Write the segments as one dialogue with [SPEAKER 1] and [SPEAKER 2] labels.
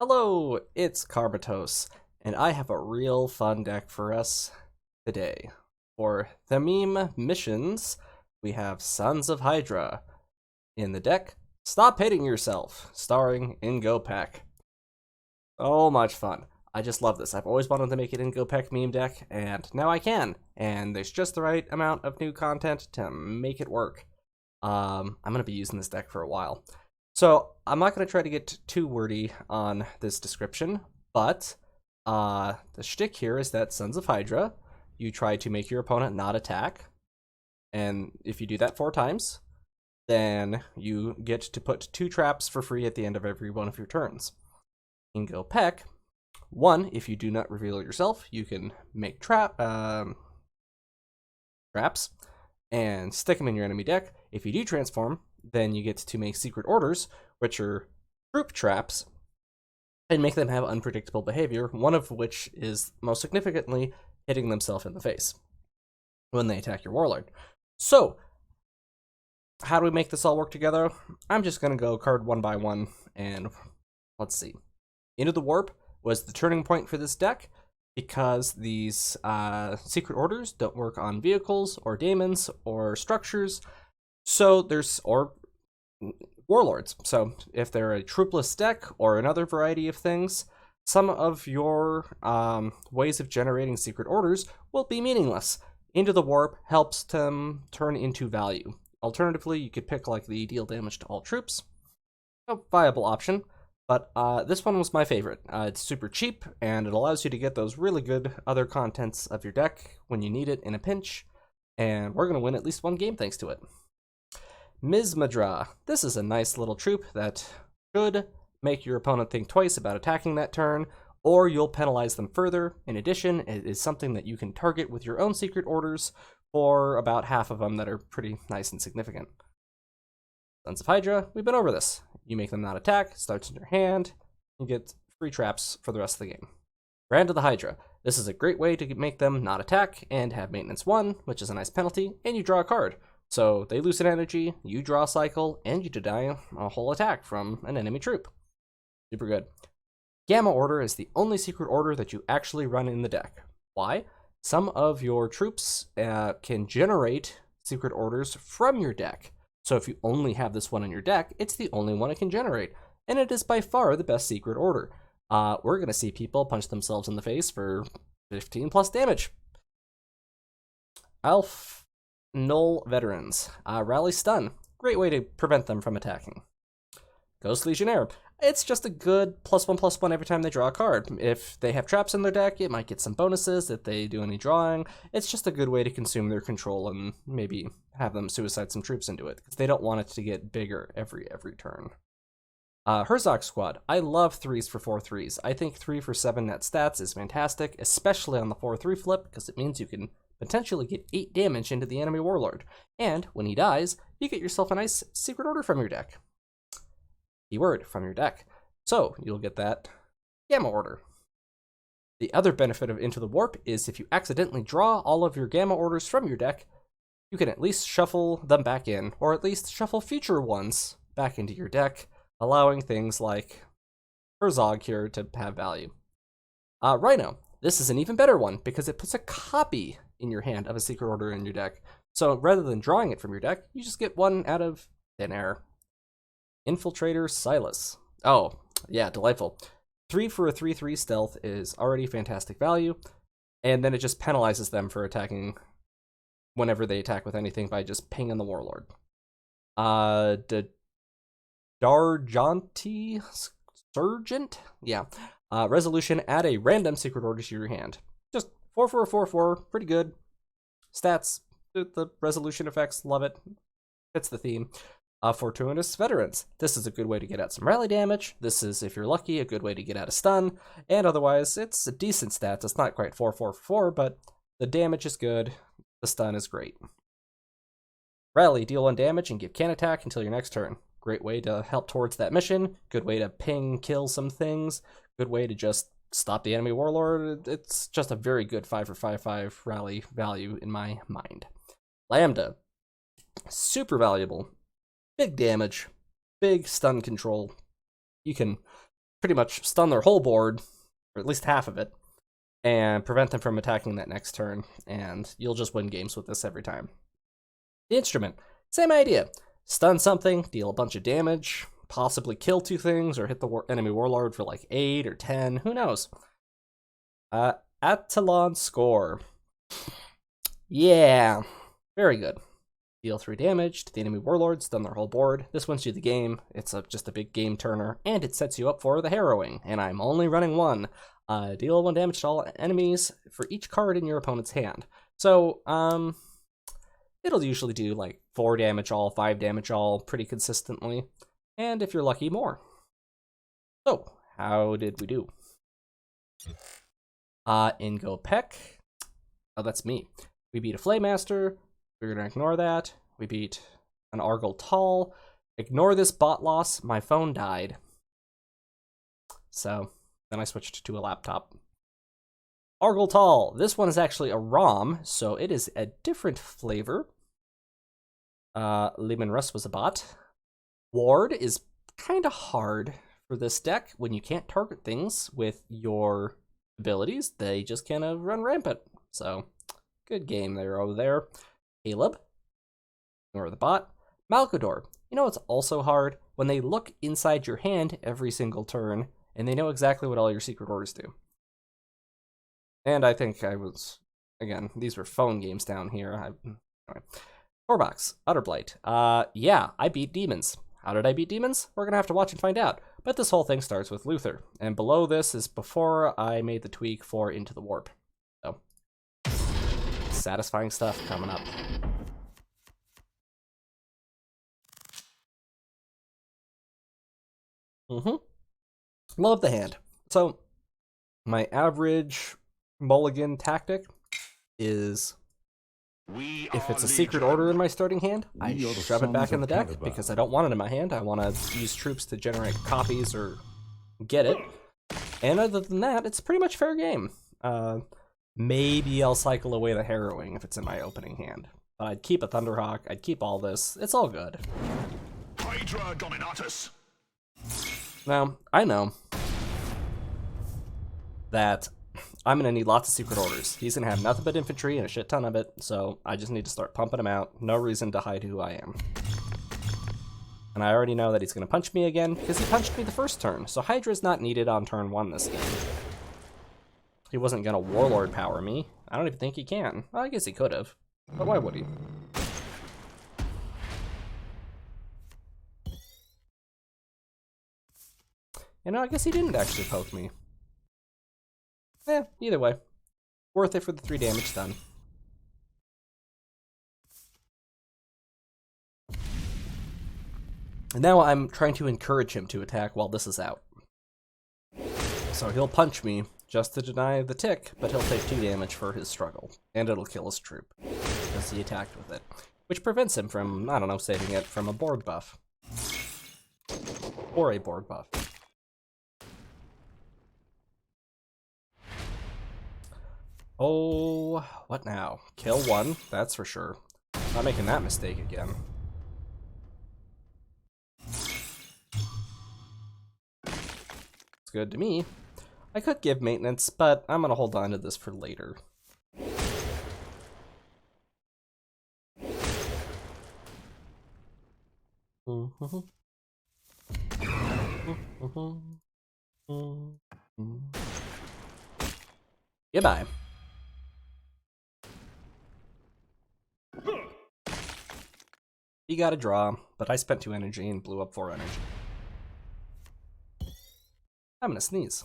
[SPEAKER 1] Hello, it's Carbatos, and I have a real fun deck for us today. For the meme missions, we have Sons of Hydra. In the deck, Stop Hating Yourself, starring Ingo Pech. So much fun. I just love this. I've always wanted to make an Ingo Pech meme deck, and now I can. And there's just the right amount of new content to make it work. I'm going to be using this deck for a while. So I'm not going to try to get too wordy on this description, but the shtick here is that Sons of Hydra, you try to make your opponent not attack, and if you do that 4 times, then you get to put 2 traps for free at the end of every one of your turns. Ingo Peck, 1, if you do not reveal yourself, you can make traps and stick them in your enemy deck. If you do transform, then you get to make secret orders, which are troop traps, and make them have unpredictable behavior, one of which is most significantly hitting themselves in the face when they attack your warlord. So, how do we make this all work together? I'm just going to go card one by one, and let's see. Into the Warp was the turning point for this deck, because these secret orders don't work on vehicles, or daemons, or structures, or warlords. So if they're a troopless deck or another variety of things, some of your ways of generating secret orders will be meaningless. Into the Warp helps them turn into value. Alternatively, you could pick like the deal damage to all troops. A viable option, but this one was my favorite. It's super cheap, and it allows you to get those really good other contents of your deck when you need it in a pinch, and we're going to win at least one game thanks to it. Mismadra. This is a nice little troop that should make your opponent think twice about attacking that turn, or you'll penalize them further. In addition, it is something that you can target with your own secret orders for about half of them that are pretty nice and significant. Sons of Hydra, we've been over this. You make them not attack, starts in your hand, you get free traps for the rest of the game. Brand of the Hydra. This is a great way to make them not attack and have maintenance 1, which is a nice penalty, and you draw a card. So they lose an energy, you draw a cycle, and you deny a whole attack from an enemy troop. Super good. Gamma Order is the only secret order that you actually run in the deck. Why? Some of your troops can generate secret orders from your deck. So if you only have this one in your deck, it's the only one it can generate. And it is by far the best secret order. We're going to see people punch themselves in the face for 15 plus damage. Elf Null Veterans. Rally Stun. Great way to prevent them from attacking. Ghost Legionnaire. It's just a good +1/+1 every time they draw a card. If they have traps in their deck, it might get some bonuses if they do any drawing. It's just a good way to consume their control and maybe have them suicide some troops into it, because they don't want it to get bigger every turn. Herzog Squad. I love 3s for 4 3s. I think 3 for 7 net stats is fantastic, especially on the 4/3 flip, because it means you can potentially get 8 damage into the enemy warlord. And when he dies, you get yourself a nice secret order from your deck. Keyword, from your deck. So you'll get that Gamma Order. The other benefit of Into the Warp is if you accidentally draw all of your Gamma Orders from your deck, you can at least shuffle them back in, or at least shuffle future ones back into your deck, allowing things like Herzog here to have value. Rhino. This is an even better one, because it puts a copy in your hand of a secret order in your deck. So rather than drawing it from your deck, you just get one out of thin air. Infiltrator Silas. Oh, yeah, delightful. 3 for a 3/3 stealth is already fantastic value, and then it just penalizes them for attacking whenever they attack with anything by just pinging the warlord. Darjanti Sergeant? Yeah. Resolution, add a random secret order to your hand. Just 4/4/4/4, pretty good. Stats, the resolution effects, love it. Fits the theme. Fortuitous Veterans. This is a good way to get out some rally damage. This is, if you're lucky, a good way to get out a stun. And otherwise, it's a decent stats. It's not quite 4/4/4, but the damage is good. The stun is great. Rally, deal 1 damage and give can attack until your next turn. Great way to help towards that mission. Good way to ping, kill some things. Good way to just stop the enemy warlord. It's just a very good 5 for 5/5 rally value in my mind. Lambda. Super valuable. Big damage, big stun control. You can pretty much stun their whole board, or at least half of it, and prevent them from attacking that next turn, and you'll just win games with this every time. The instrument, same idea. Stun something, deal a bunch of damage, possibly kill 2 things, or hit the enemy warlord for like 8 or 10, who knows. Attalon score. Yeah, very good. Deal 3 damage to the enemy warlord, stun their whole board. This wins you the game. It's just a big game turner, and it sets you up for the harrowing, and I'm only running 1. Deal 1 damage to all enemies for each card in your opponent's hand. So, it'll usually do like 4 damage all, 5 damage all pretty consistently, and if you're lucky, more. So, how did we do? Ingo Pech. Oh, that's me. We beat a Flame Master. We're gonna ignore that. We beat an Argel Tall. Ignore this bot loss. My phone died. So, then I switched to a laptop. Argel Tall. This one is actually a ROM, so it is a different flavor. Lehman Russ was a bot. Ward is kind of hard for this deck when you can't target things with your abilities. They just kind of run rampant. So, good game there over there. Caleb, ignore the bot. Malkador, you know it's also hard? When they look inside your hand every single turn, and they know exactly what all your secret orders do. And I think I was, again, these were phone games down here. Anyway. Corbox, Utterblight. Yeah, I beat demons. How did I beat demons? We're gonna have to watch and find out. But this whole thing starts with Luther. And below this is before I made the tweak for Into the Warp. So, satisfying stuff coming up. Love the hand. So, my average mulligan tactic is, if it's a secret order in my starting hand, I shove it back in the deck because I don't want it in my hand. I want to use troops to generate copies or get it. And other than that, it's pretty much fair game. Maybe I'll cycle away the harrowing if it's in my opening hand. But I'd keep a Thunderhawk, I'd keep all this. It's all good.
[SPEAKER 2] Hydra Dominatus.
[SPEAKER 1] Now, I know that I'm gonna need lots of secret orders. He's gonna have nothing but infantry and a shit ton of it, so I just need to start pumping him out. No reason to hide who I am. And I already know that he's gonna punch me again, because he punched me the first turn, so Hydra's not needed on turn 1 this game. He wasn't gonna Warlord power me. I don't even think he can. Well, I guess he could have, but why would he? You know, I guess he didn't actually poke me. Either way. Worth it for the 3 damage done. And now I'm trying to encourage him to attack while this is out. So he'll punch me just to deny the tick, but he'll take 2 damage for his struggle. And it'll kill his troop, because he attacked with it. Which prevents him from, I don't know, saving it from a board buff. Or a board buff. Oh, what now? Kill 1, that's for sure. Not making that mistake again. It's good to me. I could give maintenance, but I'm gonna hold on to this for later. Goodbye. He got a draw, but I spent 2 energy and blew up 4 energy. I'm gonna sneeze.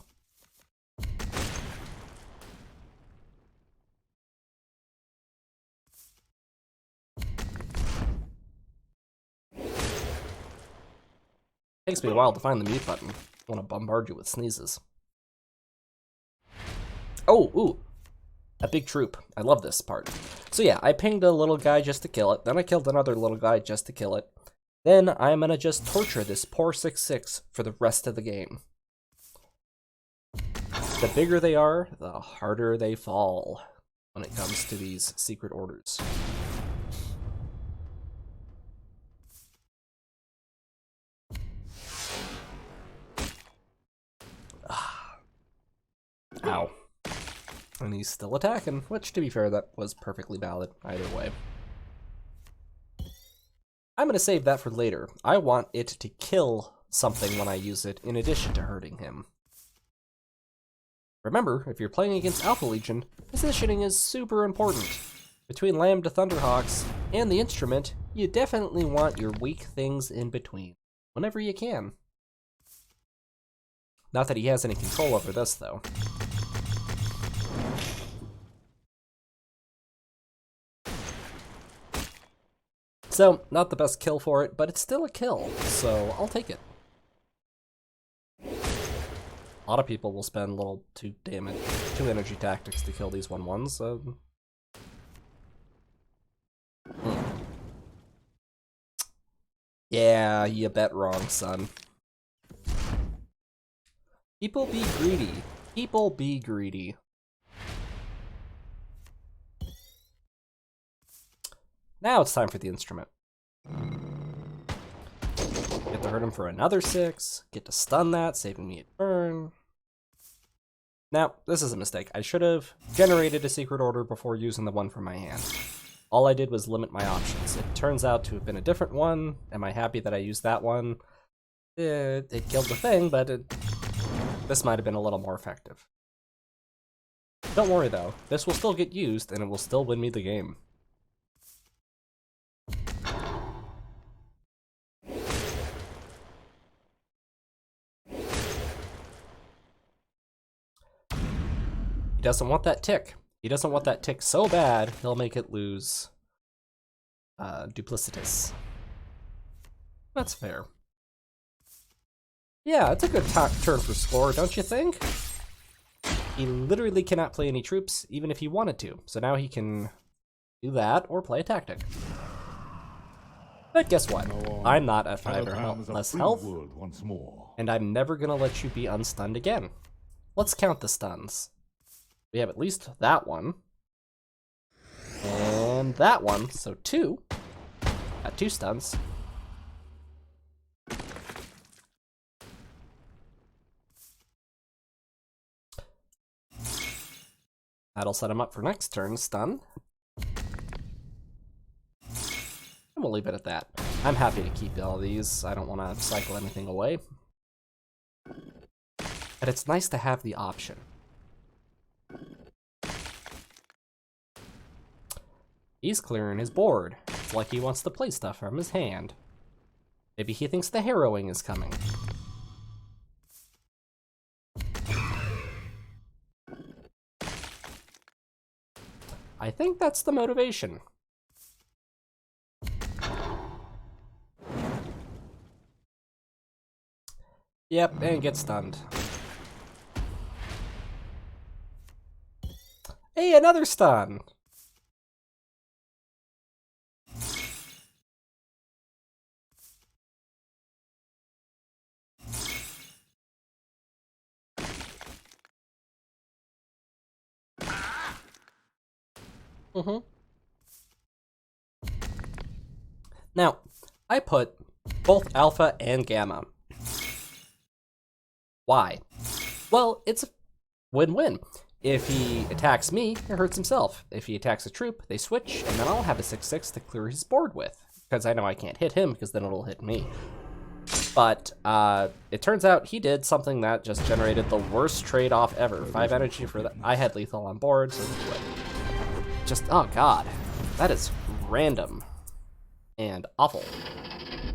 [SPEAKER 1] Takes me a while to find the mute button. I want to bombard you with sneezes. Oh, ooh. A big troop. I love this part. So yeah, I pinged a little guy just to kill it. Then I killed another little guy just to kill it. Then I'm gonna just torture this poor 6/6 for the rest of the game. The bigger they are, the harder they fall when it comes to these secret orders. Ow. And he's still attacking, which, to be fair, that was perfectly valid either way. I'm going to save that for later. I want it to kill something when I use it, in addition to hurting him. Remember, if you're playing against Alpha Legion, positioning is super important. Between Lambda Thunderhawks and the instrument, you definitely want your weak things in between, whenever you can. Not that he has any control over this, though. So, not the best kill for it, but it's still a kill, so I'll take it. A lot of people will spend little 2 energy tactics to kill these 1/1s, so... Yeah, you bet wrong, son. People be greedy. People be greedy. Now it's time for the instrument. Get to hurt him for another 6, get to stun that, saving me a turn. Now, this is a mistake. I should have generated a secret order before using the one from my hand. All I did was limit my options. It turns out to have been a different one. Am I happy that I used that one? It killed the thing, but this might have been a little more effective. Don't worry though, this will still get used and it will still win me the game. He doesn't want that tick. He doesn't want that tick so bad, he'll make it lose Duplicitous. That's fair. Yeah, it's a good turn for score, don't you think? He literally cannot play any troops, even if he wanted to. So now he can do that or play a tactic. But guess what? I'm not at 5 or less health, and I'm never gonna let you be unstunned again. Let's count the stuns. We have at least that one. And that one, so 2. Got 2 stuns. That'll set him up for next turn, stun. And we'll leave it at that. I'm happy to keep all these. I don't want to cycle anything away. But it's nice to have the option. He's clearing his board. It's like he wants to play stuff from his hand. Maybe he thinks the harrowing is coming. I think that's the motivation. Yep, and get stunned. Hey, another stun! Now, I put both Alpha and Gamma. Why? Well, it's a win-win. If he attacks me, it hurts himself. If he attacks a troop, they switch, and then I'll have a 6/6 to clear his board with. Because I know I can't hit him, because then it'll hit me. But it turns out he did something that just generated the worst trade-off ever. 5 energy for that. I had lethal on board, so just, oh god. That is random. And awful.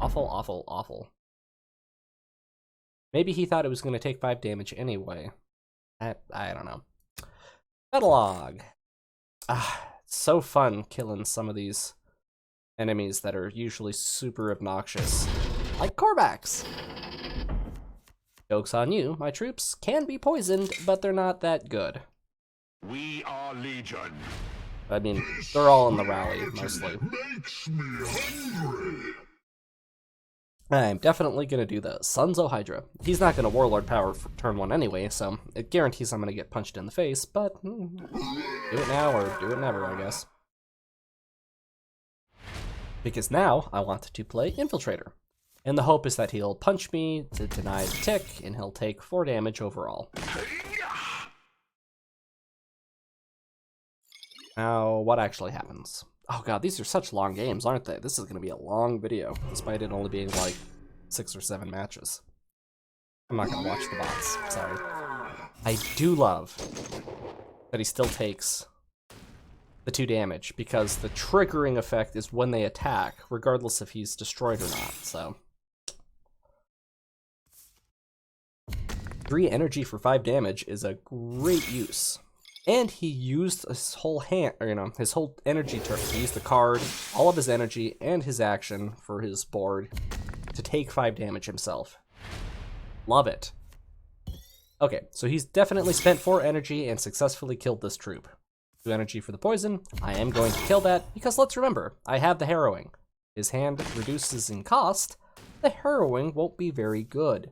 [SPEAKER 1] Awful, awful, awful. Maybe he thought it was going to take 5 damage anyway. I don't know. Epilogue. It's so fun killing some of these enemies that are usually super obnoxious. Like Korvax. Joke's on you, my troops can be poisoned, but they're not that good.
[SPEAKER 2] We are Legion.
[SPEAKER 1] I mean, they're all in the rally, mostly.
[SPEAKER 2] Makes me hungry.
[SPEAKER 1] I'm definitely going to do the Sunzo Hydra. He's not going to Warlord power for turn 1 anyway, so it guarantees I'm going to get punched in the face, but do it now or do it never, I guess. Because now I want to play Infiltrator. And the hope is that he'll punch me to deny the tick, and he'll take 4 damage overall. Now, what actually happens? Oh god, these are such long games, aren't they? This is going to be a long video, despite it only being like 6 or 7 matches. I'm not going to watch the bots, sorry. I do love that he still takes the 2 damage, because the triggering effect is when they attack, regardless if he's destroyed or not, so. 3 energy for 5 damage is a great use. And he used his whole hand, or, his whole energy turn. He used the card, all of his energy, and his action for his board to take 5 damage himself. Love it. Okay, so he's definitely spent 4 energy and successfully killed this troop. 2 energy for the poison. I am going to kill that, because let's remember, I have the harrowing. His hand reduces in cost. The harrowing won't be very good.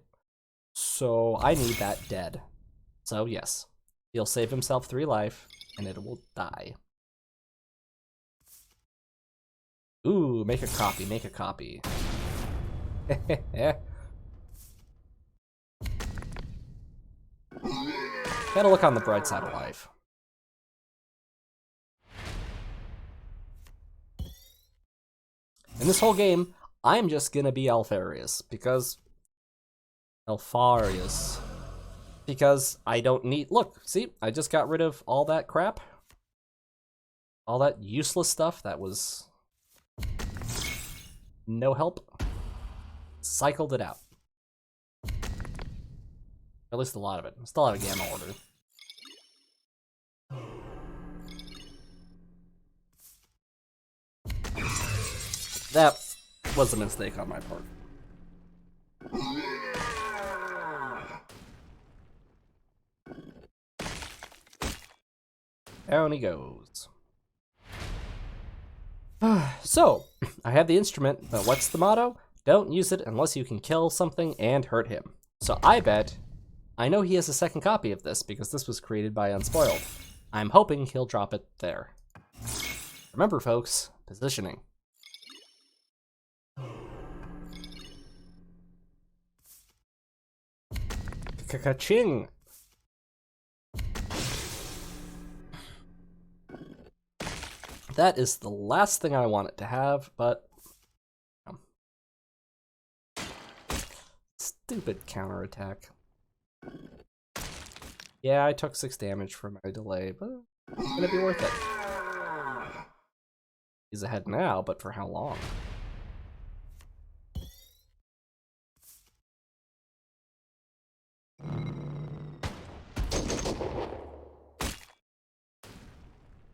[SPEAKER 1] So I need that dead. So yes. He'll save himself 3 life, and it will die. Ooh, make a copy, make a copy. Gotta look on the bright side of life. In this whole game, I'm just gonna be Alfarius, because... Because I don't need... Look, see? I just got rid of all that crap. All that useless stuff that was... no help. Cycled it out. At least a lot of it. I still have a gamma order. That was a mistake on my part. Down he goes. So, I have the instrument, but what's the motto? Don't use it unless you can kill something and hurt him. So I bet, I know he has a second copy of this because this was created by Unspoiled. I'm hoping he'll drop it there. Remember folks, positioning. Ka-ka-ching! That is the last thing I want it to have, but... Stupid counterattack. Yeah, I took 6 damage for my delay, but it's gonna be worth it. He's ahead now, but for how long?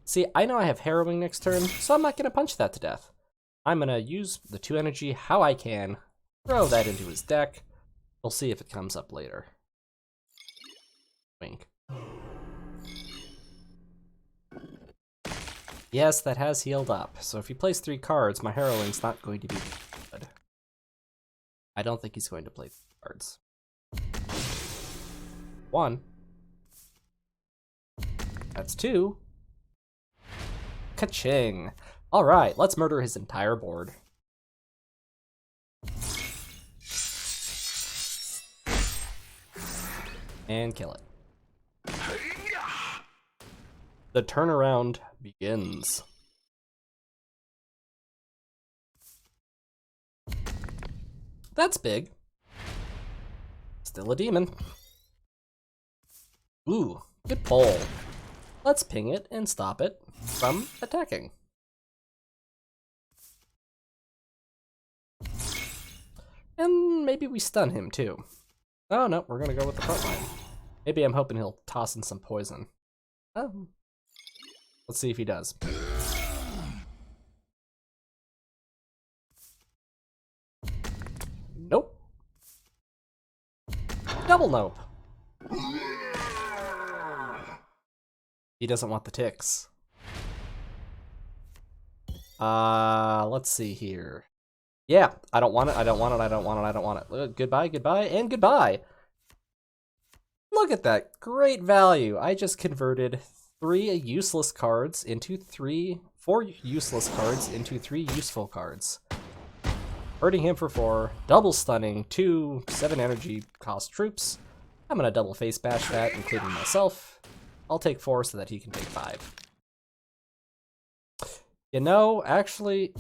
[SPEAKER 1] See, I know I have Harrowing next turn, so I'm not going to punch that to death. I'm going to use the 2 energy how I can, throw that into his deck. We'll see if it comes up later. Wink. Yes, that has healed up, so if he plays 3 cards, my Harrowing's not going to be good. I don't think he's going to play 3 cards. 1. That's 2. Ka-ching! Alright, let's murder his entire board. And kill it. The turnaround begins. That's big. Still a demon. Ooh, good pull. Let's ping it and stop it from attacking. And maybe we stun him too. Oh no, we're gonna go with the front line. Maybe I'm hoping he'll toss in some poison. Oh. Let's see if he does. Nope. Double nope. He doesn't want the ticks. Let's see here. Yeah, I don't want it, I don't want it, I don't want it, I don't want it. Goodbye, goodbye, and goodbye. Look at that, great value. I just converted 4 useless cards into 3 useful cards. Hurting him for 4, double stunning 2 7 energy cost troops. I'm gonna double face bash that, including myself. I'll take 4 so that he can take 5. You know, actually,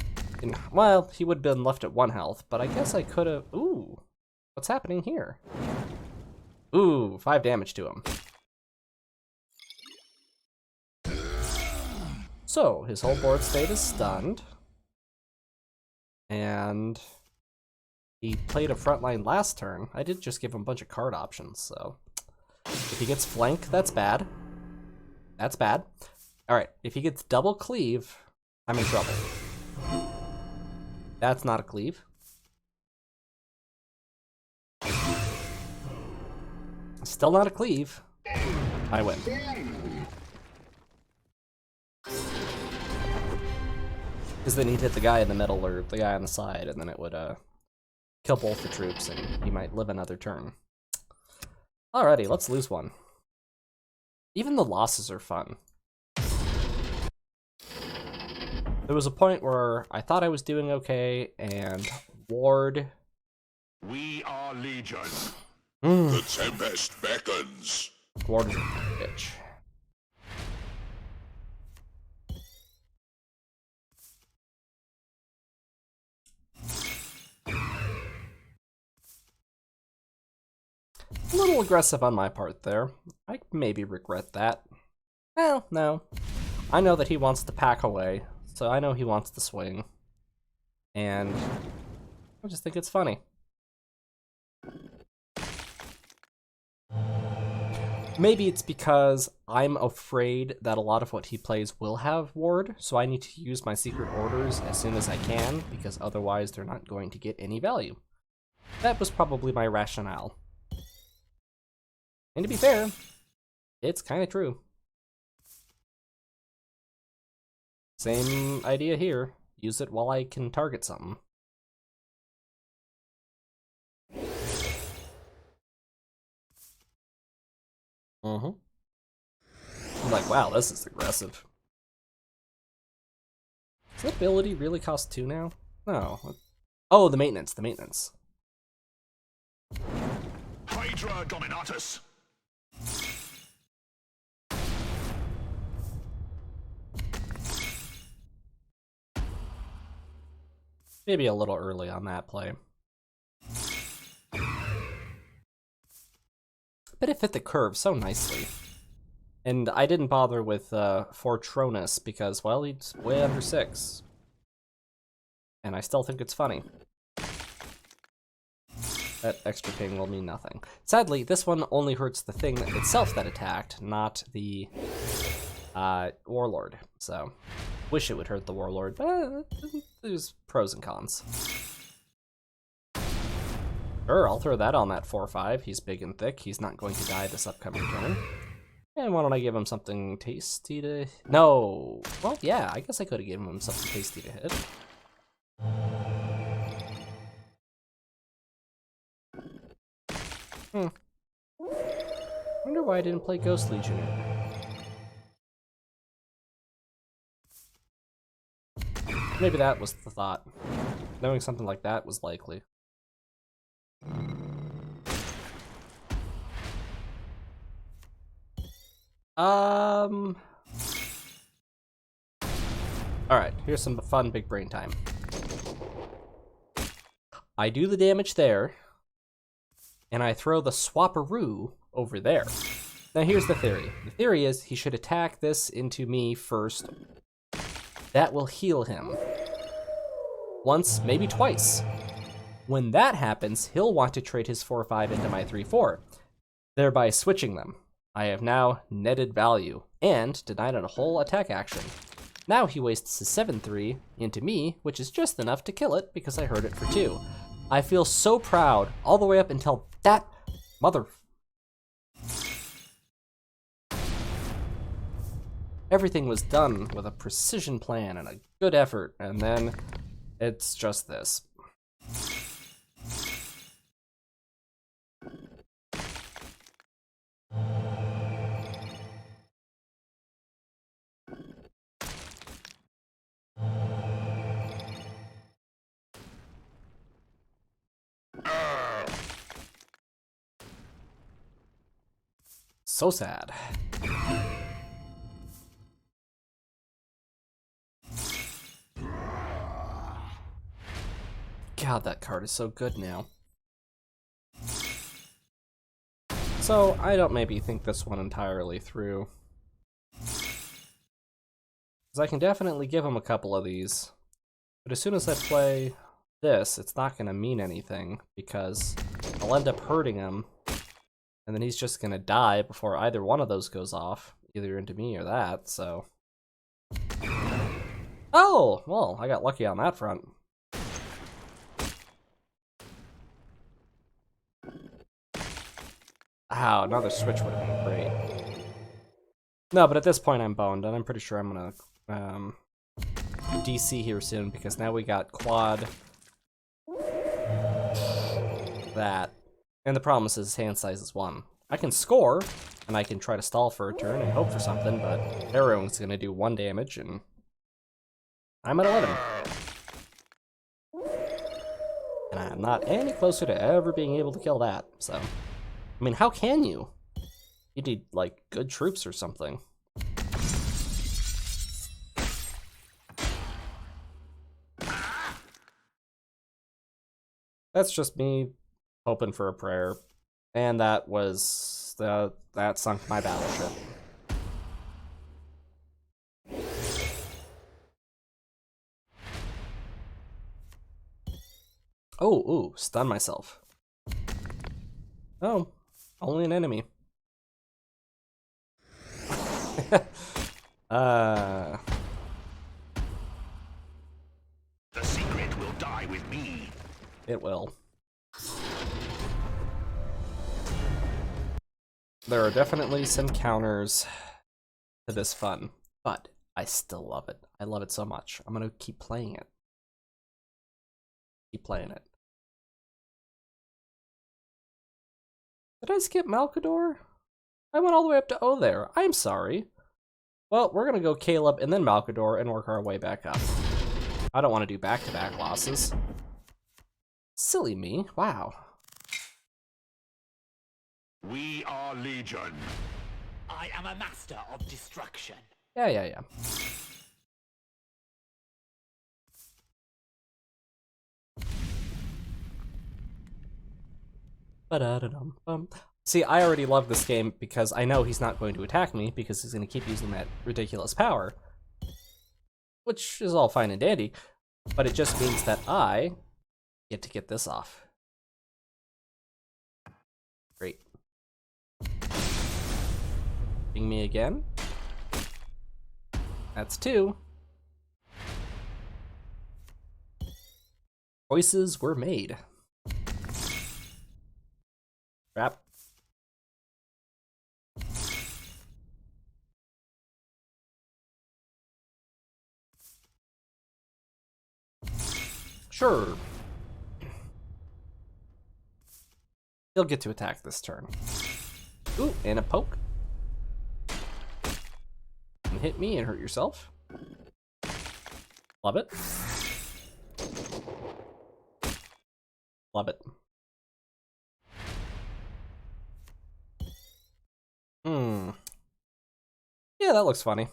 [SPEAKER 1] well, he would have been left at 1 health, but I guess I could have... Ooh, what's happening here? Ooh, 5 damage to him. So, his whole board state is stunned. And he played a frontline last turn. I did just give him a bunch of card options, so... If he gets flank, that's bad. That's bad. Alright, if he gets double cleave, I'm in trouble. That's not a cleave. Still not a cleave. I win. Because then he'd hit the guy in the middle or the guy on the side, and then it would kill both the troops, and he might live another turn. Alrighty, let's lose one. Even the losses are fun. There was a point where I thought I was doing okay, and Ward...
[SPEAKER 2] We are Legion.
[SPEAKER 3] The tempest beckons.
[SPEAKER 1] Ward is a bitch. A little aggressive on my part there. I maybe regret that. Well, no. I know that he wants to pack away, so I know he wants to swing. And I just think it's funny. Maybe it's because I'm afraid that a lot of what he plays will have ward, so I need to use my secret orders as soon as I can, because otherwise they're not going to get any value. That was probably my rationale. And to be fair, it's kind of true. Same idea here. Use it while I can target something. I'm like, wow, this is aggressive. Does that ability really cost 2 now? No. Oh, the maintenance.
[SPEAKER 2] Hydra Dominatus.
[SPEAKER 1] Maybe a little early on that play. But it fit the curve so nicely. And I didn't bother with Fortronus because, well, he's way under 6. And I still think it's funny. That extra ping will mean nothing. Sadly, this one only hurts the thing itself that attacked, not the Warlord. So, wish it would hurt the Warlord, but there's pros and cons. Sure, I'll throw that on that 4/5. He's big and thick. He's not going to die this upcoming turn. And why don't I give him something tasty to... No! Well, yeah, I guess I could have given him something tasty to hit. Wonder why I didn't play Ghost Legionnaire. Maybe that was the thought. Knowing something like that was likely. Alright, here's some fun big brain time. I do the damage there, and I throw the Swapperoo over there. Now here's the theory. The theory is he should attack this into me first. That will heal him. Once, maybe twice. When that happens, he'll want to trade his 4/5 into my 3/4, thereby switching them. I have now netted value, and denied a whole attack action. Now he wastes his 7/3 into me, which is just enough to kill it because I heard it for 2. I feel so proud all the way up until that mother... Everything was done with a precision plan and a good effort, and then it's just this. So sad. God, that card is so good now. So, I don't maybe think this one entirely through. Because I can definitely give him a couple of these. But as soon as I play this, it's not going to mean anything, because I'll end up hurting him, and then he's just going to die before either one of those goes off, either into me or that, so... Oh! Well, I got lucky on that front. Ow, another switch would have been great. No, but at this point I'm boned, and I'm pretty sure I'm gonna DC here soon, because now we got quad that. And the problem is his hand size is 1. I can score, and I can try to stall for a turn and hope for something, but everyone's gonna do 1 damage, and I'm at 11. And I'm not any closer to ever being able to kill that, so... I mean, how can you? You need, like, good troops or something. That's just me hoping for a prayer. And that was... that sunk my battleship. Oh, ooh, stun myself. Oh, only an enemy.
[SPEAKER 2] The secret will die with me.
[SPEAKER 1] It will. There are definitely some counters to this fun, but I still love it. I love it so much. I'm gonna keep playing it. Keep playing it. Did I skip Malkador? I went all the way up to O there. I'm sorry. Well, we're gonna go Caleb and then Malkador and work our way back up. I don't want to do back-to-back losses. Silly me. Wow.
[SPEAKER 2] We are Legion.
[SPEAKER 4] I am a master of destruction.
[SPEAKER 1] Yeah. Ba-da-da-dum-bum. See, I already love this game because I know he's not going to attack me because he's going to keep using that ridiculous power. Which is all fine and dandy, but it just means that I get to get this off. Great. Ping me again. That's 2. Choices were made. Crap. Sure. He'll get to attack this turn. Ooh, and a poke. And hit me and hurt yourself. Love it. Love it. Yeah, that looks funny.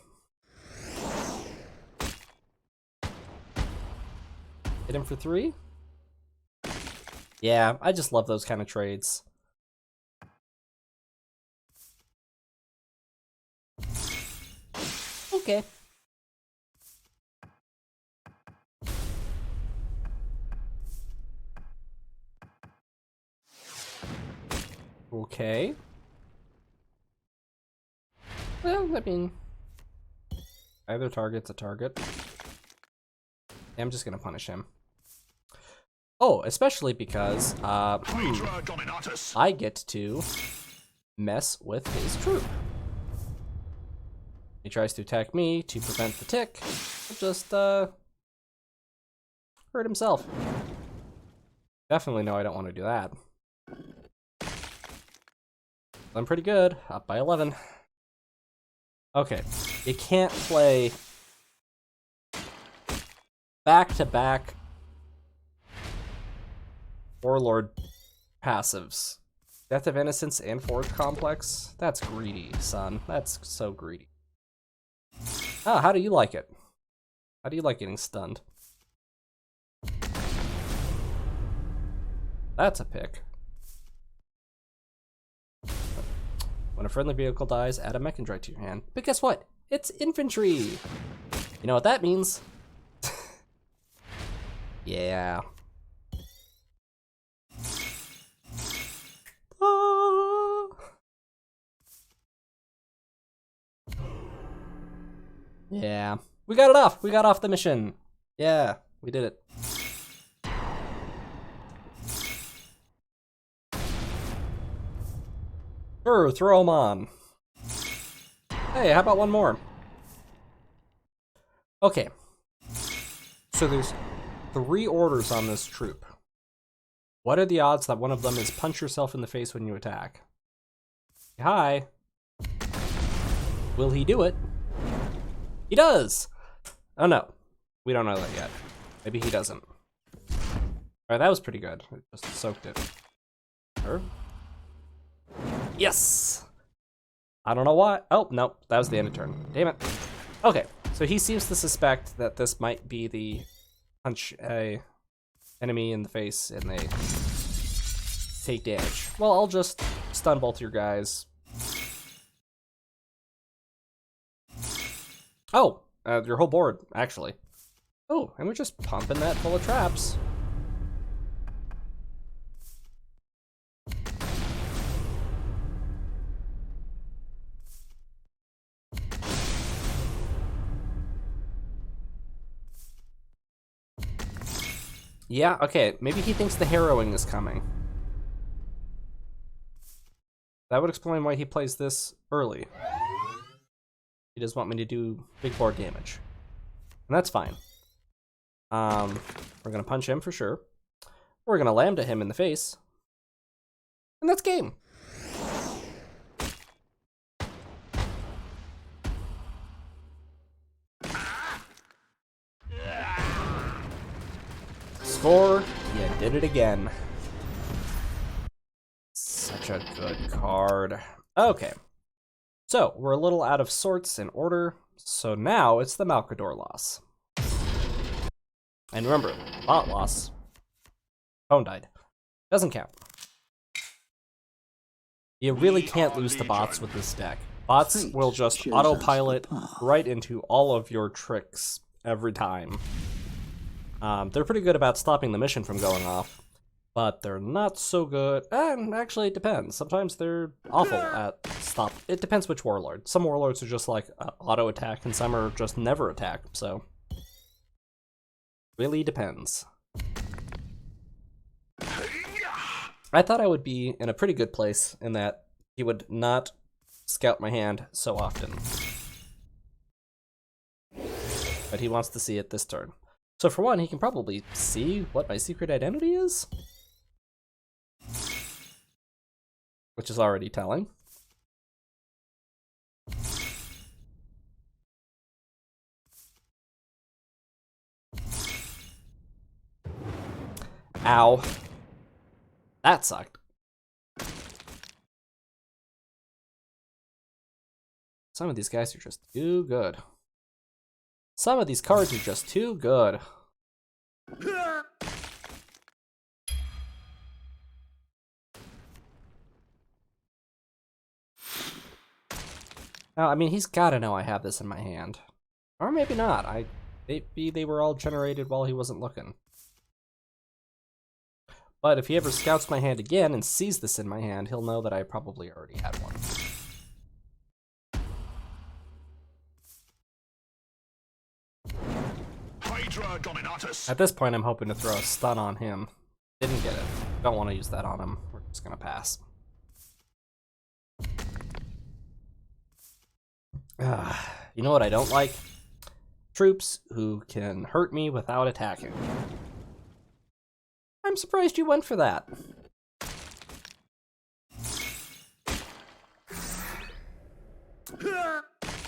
[SPEAKER 1] Hit him for 3? Yeah, I just love those kind of trades. Okay. Okay. Well, I mean, either target's a target. I'm just gonna punish him. Oh, especially because
[SPEAKER 2] Hydra Dominatus.
[SPEAKER 1] I get to mess with his troop. He tries to attack me to prevent the tick. He'll just hurt himself. Definitely know I don't want to do that. I'm pretty good, up by 11. Okay, you can't play back-to-back Warlord passives. Death of Innocence and Forge Complex? That's greedy, son. That's so greedy. Ah, how do you like it? How do you like getting stunned? That's a pick. When a friendly vehicle dies, add a mech android to your hand. But guess what? It's infantry! You know what that means? Yeah. Ah. Yeah. We got it off! We got off the mission! Yeah, we did it. Sure, throw them on. Hey, how about one more? Okay. So there's 3 orders on this troop. What are the odds that one of them is punch yourself in the face when you attack? Hi. Will he do it? He does! Oh no. We don't know that yet. Maybe he doesn't. Alright, that was pretty good. I just soaked it. Sure. Yes! I don't know why. Oh, nope. That was the end of turn. Damn it. Okay, so he seems to suspect that this might be the punch a enemy in the face and they take damage. Well, I'll just stun both your guys. Oh, your whole board, actually. Oh, and we're just pumping that full of traps. Yeah, okay, maybe he thinks the harrowing is coming. That would explain why he plays this early. He does want me to do big board damage. And that's fine. We're gonna punch him for sure. We're gonna lambda him in the face. And that's game. Score, you did it again. Such a good card. Okay. So, we're a little out of sorts in order, so now it's the Malcador loss. And remember, bot loss. Phone died. Doesn't count. You really can't lose to bots with this deck. Bots will just autopilot right into all of your tricks every time. They're pretty good about stopping the mission from going off, but they're not so good. And actually, it depends. Sometimes they're awful at stop. It depends which warlord. Some warlords are just like auto attack, and some are just never attack. So, really depends. I thought I would be in a pretty good place in that he would not scout my hand so often, but he wants to see it this turn. So for one, he can probably see what my secret identity is, which is already telling. Ow. That sucked. Some of these guys are just too good. Some of these cards are just too good. Now, I mean, he's gotta know I have this in my hand. Or maybe not. Maybe they were all generated while he wasn't looking. But if he ever scouts my hand again and sees this in my hand, he'll know that I probably already had one. At this point, I'm hoping to throw a stun on him. Didn't get it. Don't want to use that on him. We're just gonna pass. You know what I don't like? Troops who can hurt me without attacking. I'm surprised you went for that.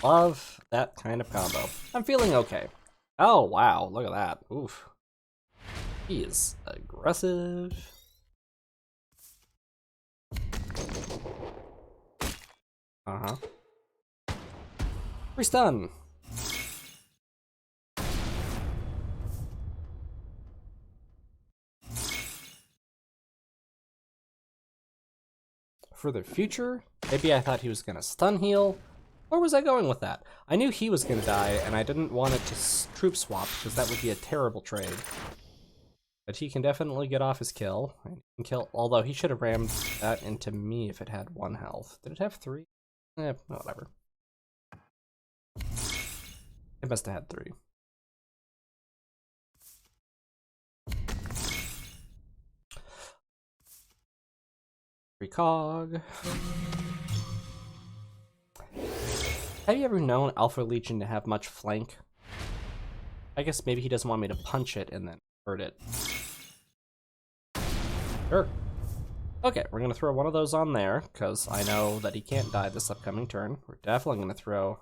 [SPEAKER 1] Love that kind of combo. I'm feeling okay. Oh, wow, look at that. Oof. He is aggressive. Uh-huh. Free stun. for the future. Maybe I thought he was gonna stun heal. Where was I going with that? I knew he was gonna die, and I didn't want it to troop swap, because that would be a terrible trade. But he can definitely get off his kill. And kill, although he should have rammed that into me if it had 1 health. Did it have 3? Whatever. It must have had 3. Precog. Have you ever known Alpha Legion to have much flank? I guess maybe he doesn't want me to punch it and then hurt it. Sure. Okay, we're gonna throw one of those on there, because I know that he can't die this upcoming turn. We're definitely gonna throw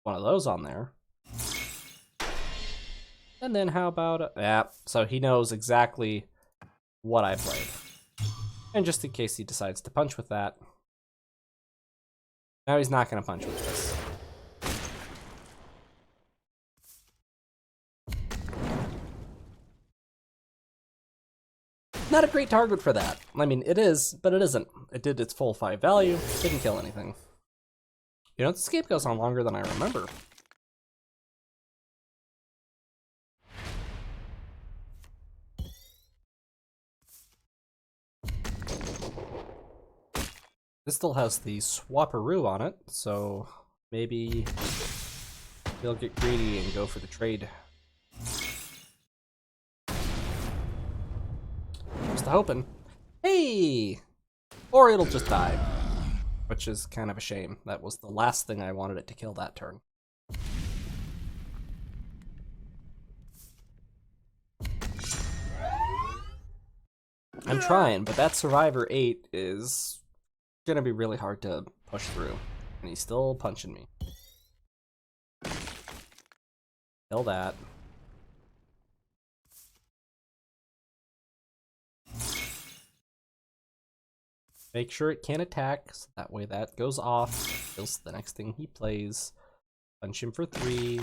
[SPEAKER 1] one of those on there. And then how about... yeah, so he knows exactly what I played. And just in case he decides to punch with that. Now he's not gonna punch with this. Not a great target for that. I mean, it is, but it isn't. It did its full 5 value, didn't kill anything. You know, this game goes on longer than I remember. This still has the Swapperoo on it, so maybe they'll get greedy and go for the trade. Just hoping. Hey! Or it'll just die. Which is kind of a shame. That was the last thing I wanted it to kill that turn. I'm trying, but that Survivor 8 is gonna be really hard to push through. And he's still punching me. Kill that. Make sure it can't attack, so that way that goes off. Kills the next thing he plays. Punch him for 3.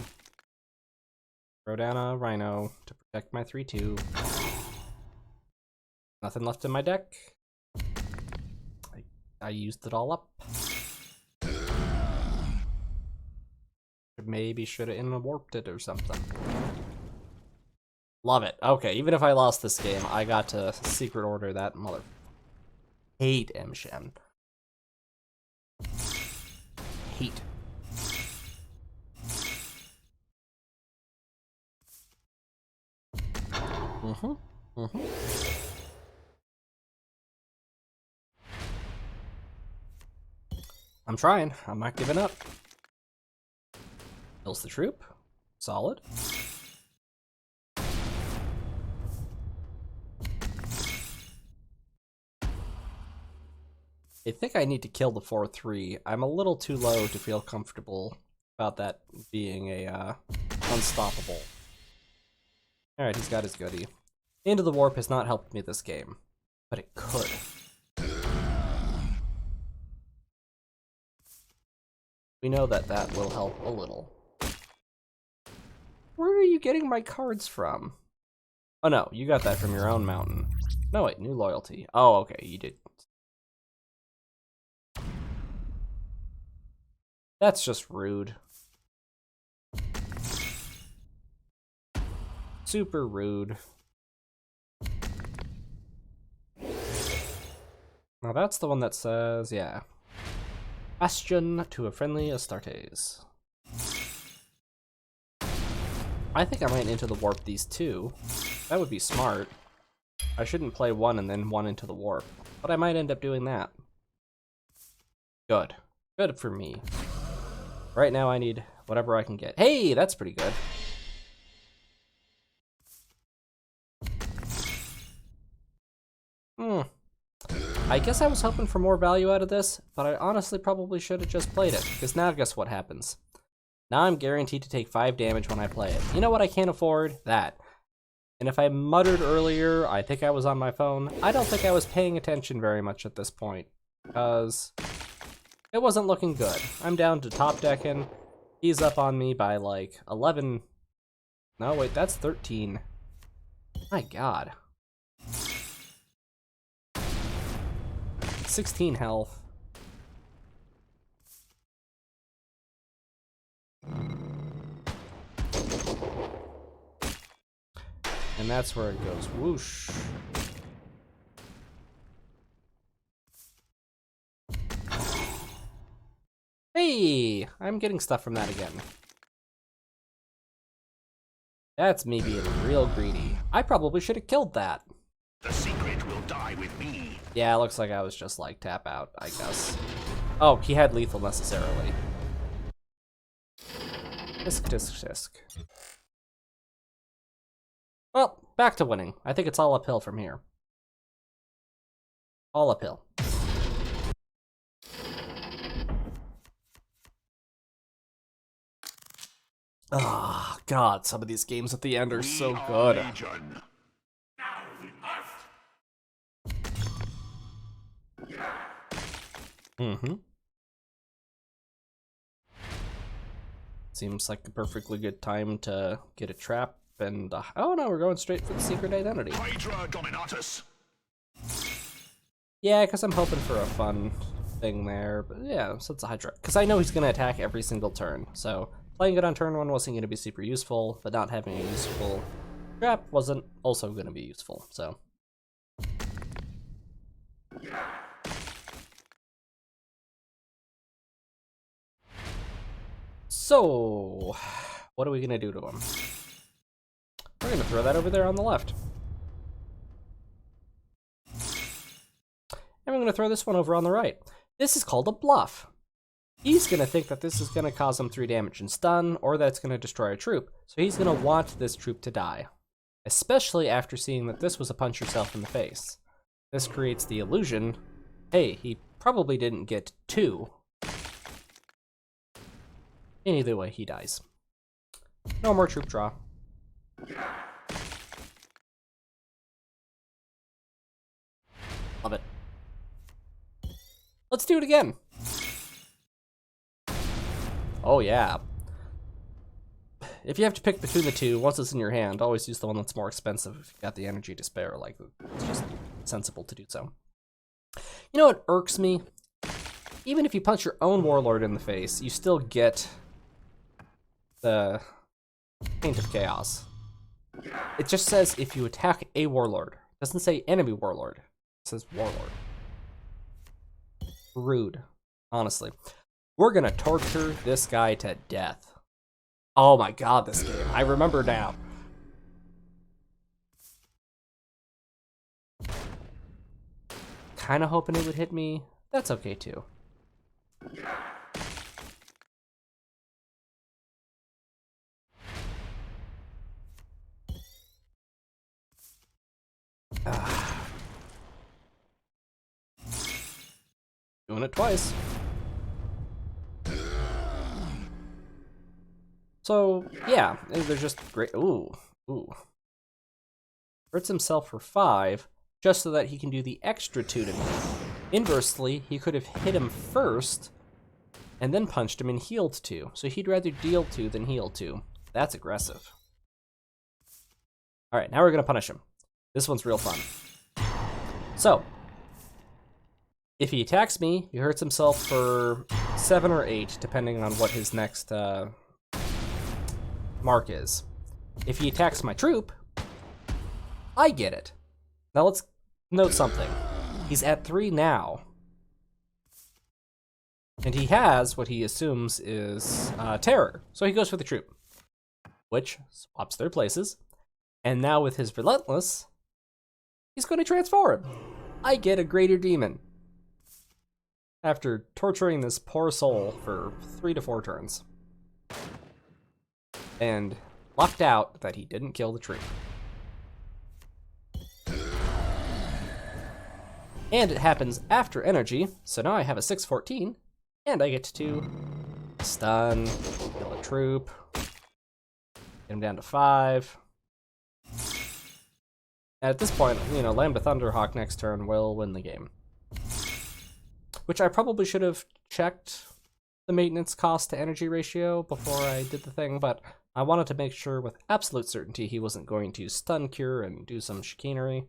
[SPEAKER 1] Throw down a Rhino to protect my 3/2. Nothing left in my deck. I used it all up. Maybe should have warped it or something. Love it. Okay, even if I lost this game, I got to secret order that mother. Hate M-Shen. Hate. I'm trying. I'm not giving up. Kills the troop. Solid. I think I need to kill the 4/3. I'm a little too low to feel comfortable about that being a unstoppable. Alright, he's got his goodie. Into the Warp has not helped me this game, but it could. We know that that will help a little. Where are you getting my cards from? Oh no, you got that from your own mountain. No wait, new loyalty. Oh, okay, you did. That's just rude. Super rude. Now that's the one that says, yeah. Bastion to a friendly Astartes. I think I might into the warp these two. That would be smart. I shouldn't play one and then one into the warp, but I might end up doing that. Good. Good for me. Right now I need whatever I can get. Hey, that's pretty good. I guess I was hoping for more value out of this, but I honestly probably should have just played it, because now guess what happens? Now I'm guaranteed to take 5 damage when I play it. You know what I can't afford? That. And if I muttered earlier, I think I was on my phone, I don't think I was paying attention very much at this point, because it wasn't looking good. I'm down to top decking. He's up on me by like 11. No, wait, that's 13. My god. 16 health. And that's where it goes whoosh. Hey, I'm getting stuff from that again. That's me being real greedy. I probably should have killed that.
[SPEAKER 2] The secret will die with me.
[SPEAKER 1] Yeah, it looks like I was just like tap out, I guess. Oh, he had lethal necessarily. Disc, disc, disc. Well, back to winning. I think it's all uphill from here. All uphill. Ah, oh, God, some of these games at the end are so good.
[SPEAKER 2] Legion.
[SPEAKER 1] Mm-hmm. Seems like a perfectly good time to get a trap and... oh no, we're going straight for the secret identity.
[SPEAKER 2] Hydra Dominatus.
[SPEAKER 1] Yeah, because I'm hoping for a fun thing there. But yeah, so it's a Hydra. Because I know he's going to attack every single turn. So playing it on turn 1 wasn't going to be super useful, but not having a useful trap wasn't also going to be useful. So... So, what are we going to do to him? We're going to throw that over there on the left. And we're going to throw this one over on the right. This is called a bluff. He's going to think that this is going to cause him 3 damage and stun, or that it's going to destroy a troop. So he's going to want this troop to die. Especially after seeing that this was a punch yourself in the face. This creates the illusion, hey, he probably didn't get 2. And either way, he dies. No more troop draw. Love it. Let's do it again. Oh yeah. If you have to pick between the two, once it's in your hand, always use the one that's more expensive if you've got the energy to spare. Like, it's just sensible to do so. You know what irks me? Even if you punch your own warlord in the face, you still get the Taint of Chaos. It just says if you attack a warlord. It doesn't say enemy warlord. It says warlord. Rude, honestly. We're gonna torture this guy to death. Oh my god, this game. I remember now. Kinda hoping it would hit me. That's okay too. Doing it twice. So, yeah, they're just great. Ooh. Hurts himself for 5, just so that he can do the extra 2 to me. Inversely, he could have hit him first, and then punched him and healed 2. So he'd rather deal 2 than heal 2. That's aggressive. Alright, now we're going to punish him. This one's real fun. So, if he attacks me, he hurts himself for 7 or 8, depending on what his next mark is. If he attacks my troop, I get it. Now let's note something. He's at 3 now. And he has what he assumes is terror. So he goes for the troop, which swaps their places. And now with his relentless, he's going to transform. I get a greater demon. After torturing this poor soul for 3 to 4 turns. And lucked out that he didn't kill the troop. And it happens after energy, so now I have a 614, and I get to stun, kill a troop, get him down to 5. And at this point, you know, Lambda Thunderhawk next turn will win the game. Which I probably should have checked the maintenance cost to energy ratio before I did the thing, but I wanted to make sure with absolute certainty he wasn't going to stun cure and do some chicanery.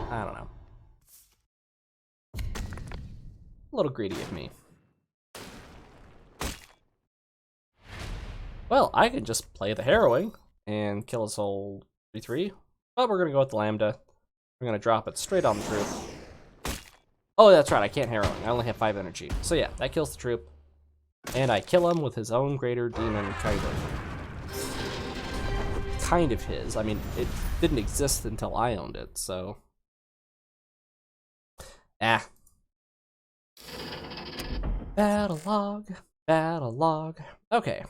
[SPEAKER 1] I don't know. A little greedy of me. Well, I could just play the harrowing and kill his whole 3/3. But we're gonna go with the Lambda. We're gonna drop it straight on the troop. Oh, that's right, I can't harrowing. I only have 5 energy. So yeah, that kills the troop. And I kill him with his own greater demon, kind of his. I mean, it didn't exist until I owned it, so. Ah. Battle log. Okay.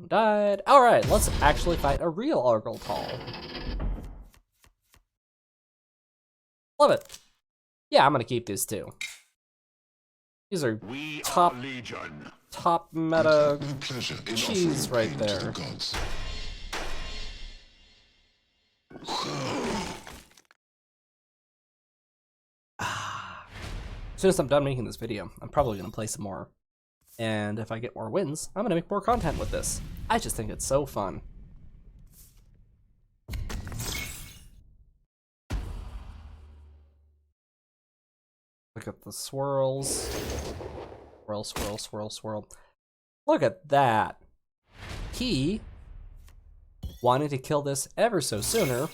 [SPEAKER 1] Died. Alright, let's actually fight a real Argyltall. Love it. Yeah, I'm gonna keep these too. These are top meta cheese right there. As soon as I'm done making this video, I'm probably gonna play some more. And if I get more wins, I'm gonna make more content with this. I just think it's so fun. Look at the swirls. Swirl, swirl, swirl, swirl. Look at that. He wanted to kill this ever so sooner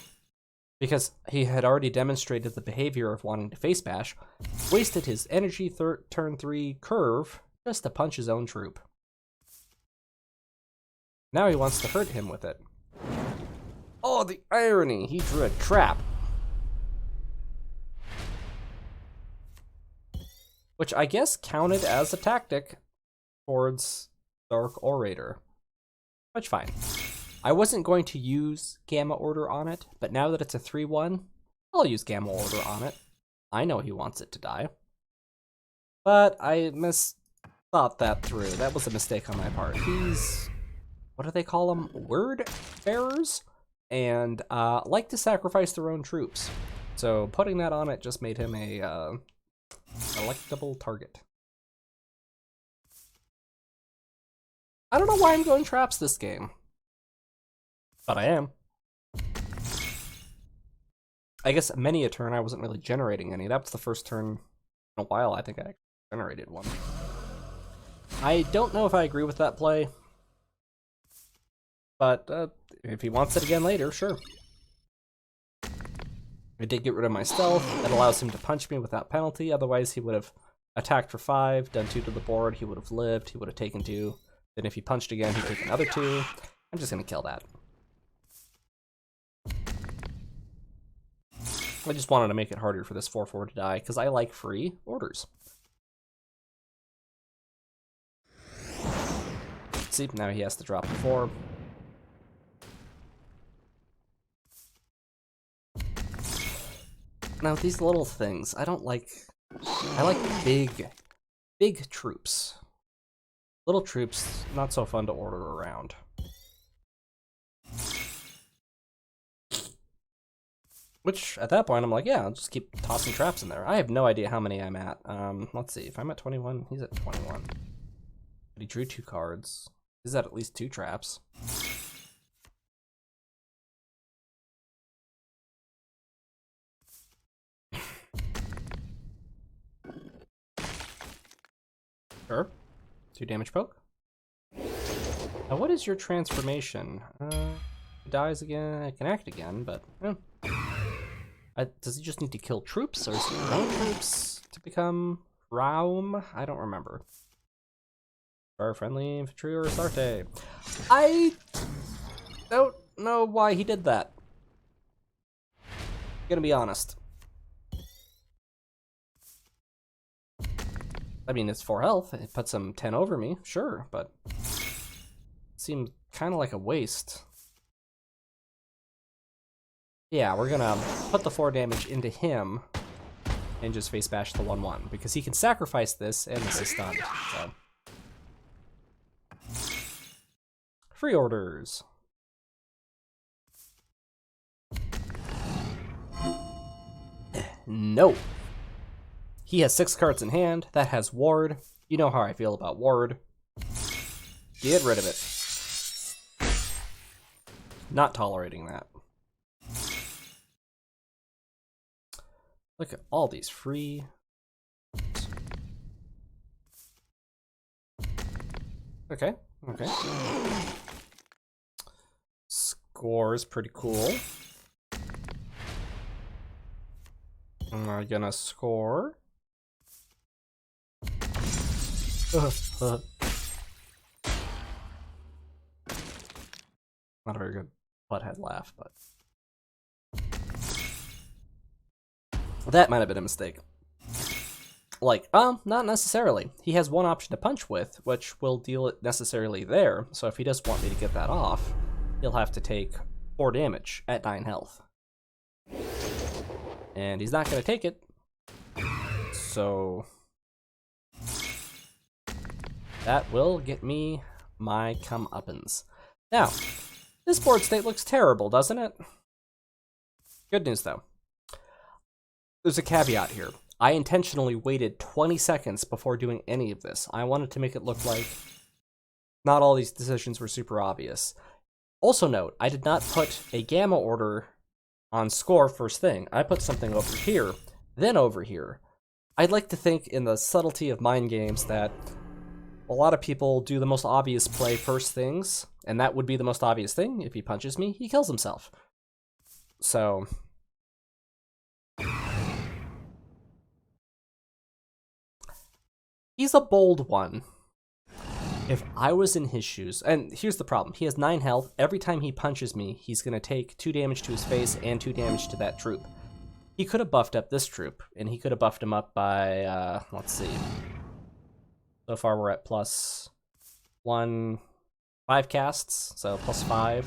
[SPEAKER 1] because he had already demonstrated the behavior of wanting to face bash, wasted his energy turn 3 curve just to punch his own troop. Now he wants to hurt him with it. Oh, the irony! He drew a trap. Which I guess counted as a tactic towards Dark Orator. Which, fine. I wasn't going to use Gamma Order on it, but now that it's a 3/1, I'll use Gamma Order on it. I know he wants it to die. But I thought that through. That was a mistake on my part. He's, what do they call them? Word bearers? And like to sacrifice their own troops. So putting that on it just made him a electable target. I don't know why I'm going traps this game. But I am. I guess many a turn I wasn't really generating any. That was the first turn in a while I think I generated one. I don't know if I agree with that play. But if he wants it again later, sure. I did get rid of my stealth. That allows him to punch me without penalty. Otherwise, he would have attacked for 5, done 2 to the board. He would have lived. He would have taken 2. Then if he punched again, he'd take another 2. I'm just going to kill that. I just wanted to make it harder for this 4/4 to die, because I like free orders. See, now he has to drop the 4. Now, these little things, I don't like... I like big troops. Little troops, not so fun to order around. Which, at that point, I'm like, yeah, I'll just keep tossing traps in there. I have no idea how many I'm at. Let's see, if I'm at 21, he's at 21. But he drew 2 cards. He's at least 2 traps. Sure. 2 damage poke. Now, what is your transformation? He dies again. I can act again, but does he just need to kill troops, or is it own troops to become Raum? I don't remember. Or friendly infantry or Sarte. I don't know why he did that. Gonna be honest. I mean, it's 4 health. It puts him 10 over me, sure, but it seemed kind of like a waste. Yeah, we're gonna put the 4 damage into him and just face bash the 1/1 because he can sacrifice this and this is stunned. So. Free orders. No. He has 6 cards in hand. That has Ward. You know how I feel about Ward. Get rid of it. Not tolerating that. Look at all these free. Okay, okay. score is pretty cool. Am I gonna score? Not a very good butthead laugh, but that might have been a mistake. Like, not necessarily. He has one option to punch with, which will deal it necessarily there. So if he does want me to get that off, he'll have to take 4 damage at 9 health. And he's not going to take it. So that will get me my comeuppance. Now, this board state looks terrible, doesn't it? Good news, though. There's a caveat here. I intentionally waited 20 seconds before doing any of this. I wanted to make it look like not all these decisions were super obvious. Also note, I did not put a gamma order on score first thing. I put something over here, then over here. I'd like to think in the subtlety of mind games that a lot of people do the most obvious play first things, and that would be the most obvious thing. If he punches me, he kills himself. So he's a bold one. If I was in his shoes, and here's the problem, he has 9 health. Every time he punches me, he's going to take 2 damage to his face and 2 damage to that troop. He could have buffed up this troop, and he could have buffed him up by, let's see. So far we're at +1, 5 casts, so +5.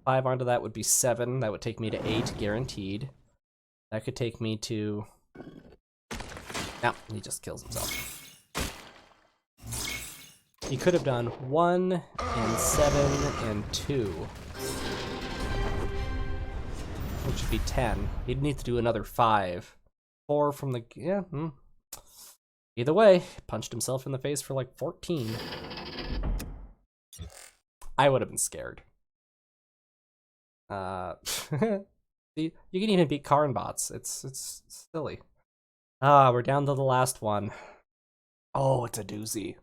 [SPEAKER 1] 5 onto that would be 7. That would take me to 8, guaranteed. That could take me to... No, he just kills himself. He could have done 1 and 7 and 2. Which would be 10. He'd need to do another 5. 4 from the... Yeah, Either way, punched himself in the face for like 14. I would have been scared. You can even beat Karn bots. It's silly. We're down to the last one. Oh, it's a doozy.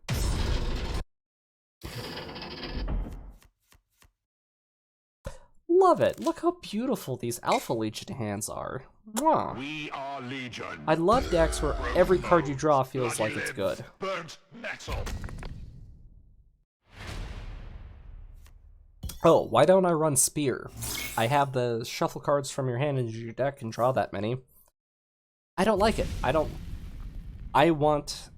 [SPEAKER 1] Love it. Look how beautiful these Alpha Legion hands are. Mwah.
[SPEAKER 2] We are Legion.
[SPEAKER 1] I love decks where every card you draw feels like it's good.
[SPEAKER 2] Burnt metal.
[SPEAKER 1] Oh, why don't I run Spear? I have the shuffle cards from your hand into your deck and draw that many. I don't like it. I want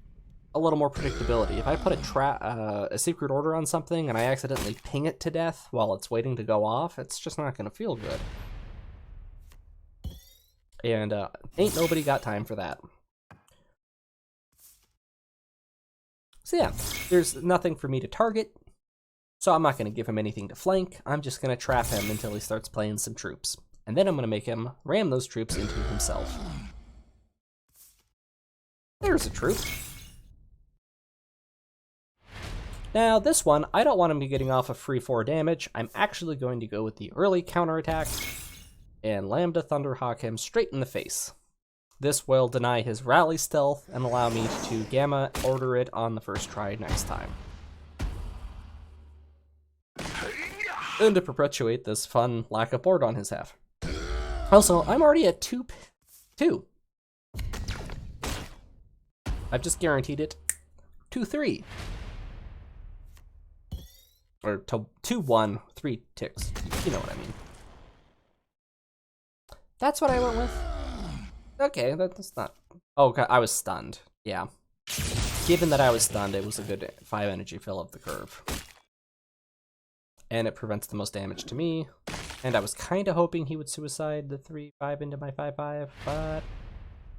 [SPEAKER 1] a little more predictability. If I put a secret order on something and I accidentally ping it to death while it's waiting to go off, it's just not going to feel good. And ain't nobody got time for that. So yeah, there's nothing for me to target, so I'm not going to give him anything to flank. I'm just going to trap him until he starts playing some troops. And then I'm going to make him ram those troops into himself. There's a troop. Now, this one, I don't want him to be getting off a free 4 damage. I'm actually going to go with the early counterattack and Lambda Thunderhawk him straight in the face. This will deny his rally stealth and allow me to gamma order it on the first try next time. And to perpetuate this fun lack of board on his half. Also, I'm already at 2. I've just guaranteed it. 2-3. Or 2-1, 3 ticks. You know what I mean. That's what I went with. Okay, that's not... Oh, okay, I was stunned. Yeah. Given that I was stunned, it was a good 5 energy fill of the curve. And it prevents the most damage to me. And I was kind of hoping he would suicide the 3-5 into my 5-5, but...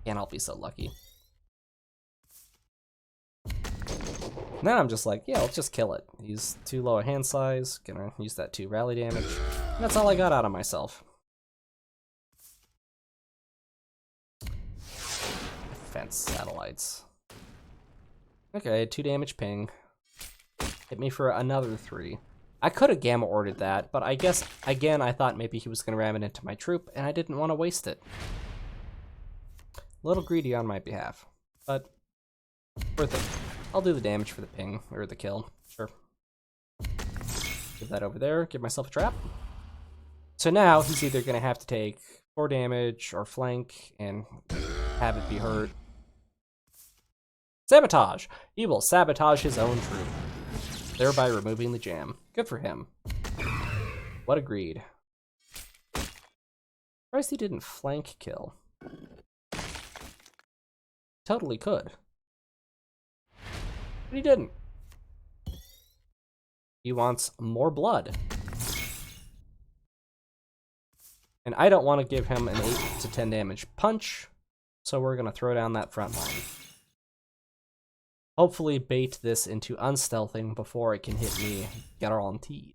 [SPEAKER 1] Can't all be so lucky. Now I'm just like, yeah, let's just kill it. He's too low a hand size, gonna use that 2 rally damage. And that's all I got out of myself. Defense satellites. Okay, 2 damage ping. Hit me for another 3. I could have gamma ordered that, but I guess, again, I thought maybe he was gonna ram it into my troop, and I didn't want to waste it. A little greedy on my behalf, but worth it. I'll do the damage for the ping, or the kill, sure. Give that over there, give myself a trap. So now he's either going to have to take 4 damage or flank and have it be hurt. Sabotage! He will sabotage his own troop, thereby removing the jam. Good for him. What a greed. Surprised he didn't flank kill. Totally could. But he didn't. He wants more blood. And I don't want to give him an 8 to 10 damage punch, so we're going to throw down that front line. Hopefully bait this into unstealthing before it can hit me guaranteed.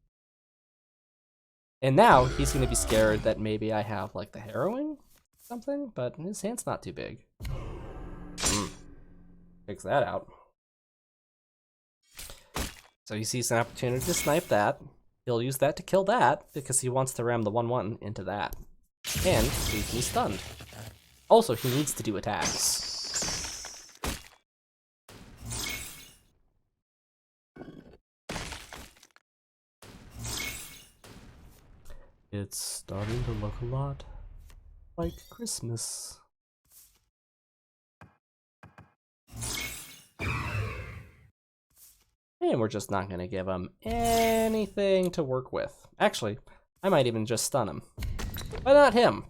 [SPEAKER 1] And now he's going to be scared that maybe I have like the harrowing something, but his hand's not too big. Fix that out. So he sees an opportunity to snipe that. He'll use that to kill that because he wants to ram the 1/1 into that. And leave me stunned. Also, he needs to do attacks. It's starting to look a lot like Christmas. And we're just not going to give him anything to work with. Actually, I might even just stun him. Why not him?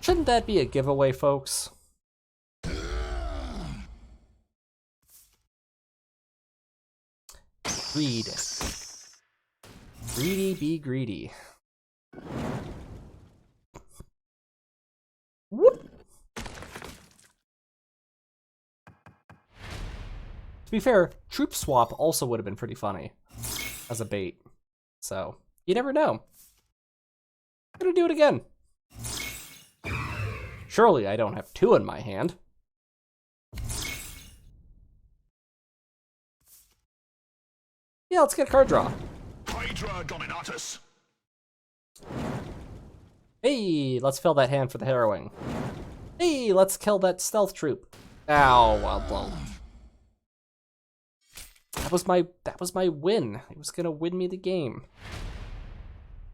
[SPEAKER 1] Shouldn't that be a giveaway, folks? Greed. Greedy be greedy. Whoop! To be fair, troop swap also would have been pretty funny as a bait. So, you never know. I'm gonna do it again. Surely I don't have 2 in my hand. Yeah, let's get a card draw.
[SPEAKER 2] Hydra Dominatus.
[SPEAKER 1] Hey, let's fill that hand for the harrowing. Hey, let's kill that stealth troop. Ow, well. That was my win. It was gonna win me the game.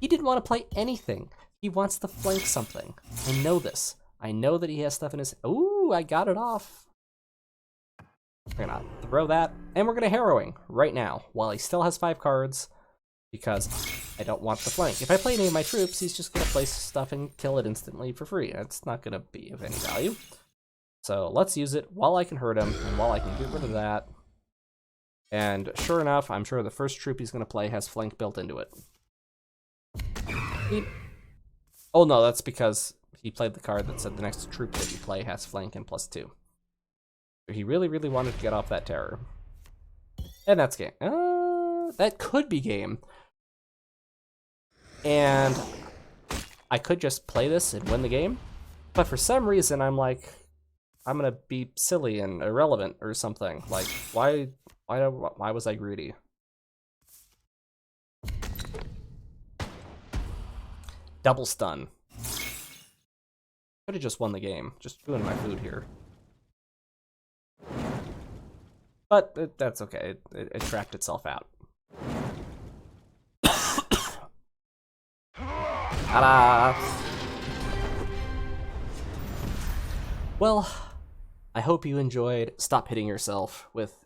[SPEAKER 1] He didn't want to play anything. He wants to flank something. I know this. I know that he has stuff in his... Ooh, I got it off. We're gonna throw that, and we're gonna harrowing right now, while he still has 5 cards, because I don't want the flank. If I play any of my troops, he's just gonna place stuff and kill it instantly for free. It's not gonna be of any value. So let's use it while I can hurt him, and while I can get rid of that. And sure enough, I'm sure the first troop he's gonna play has flank built into it. Oh no, that's because he played the card that said the next troop that you play has flank and +2. So he really, really wanted to get off that terror. And that's game. That could be game. And I could just play this and win the game. But for some reason, I'm like, I'm gonna be silly and irrelevant or something. Like, why was I greedy? Double stun. Could have just won the game. Just ruined my food here. But that's okay. It trapped itself out. Ta-da! Well, I hope you enjoyed Stop Hitting Yourself with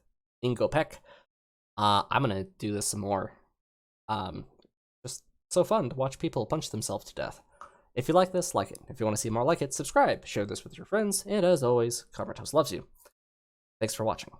[SPEAKER 1] Ingo Pech. I'm gonna do this some more. Just so fun to watch people punch themselves to death. If you like this, like it. If you want to see more like it, subscribe, share this with your friends, and as always, Comatose loves you. Thanks for watching.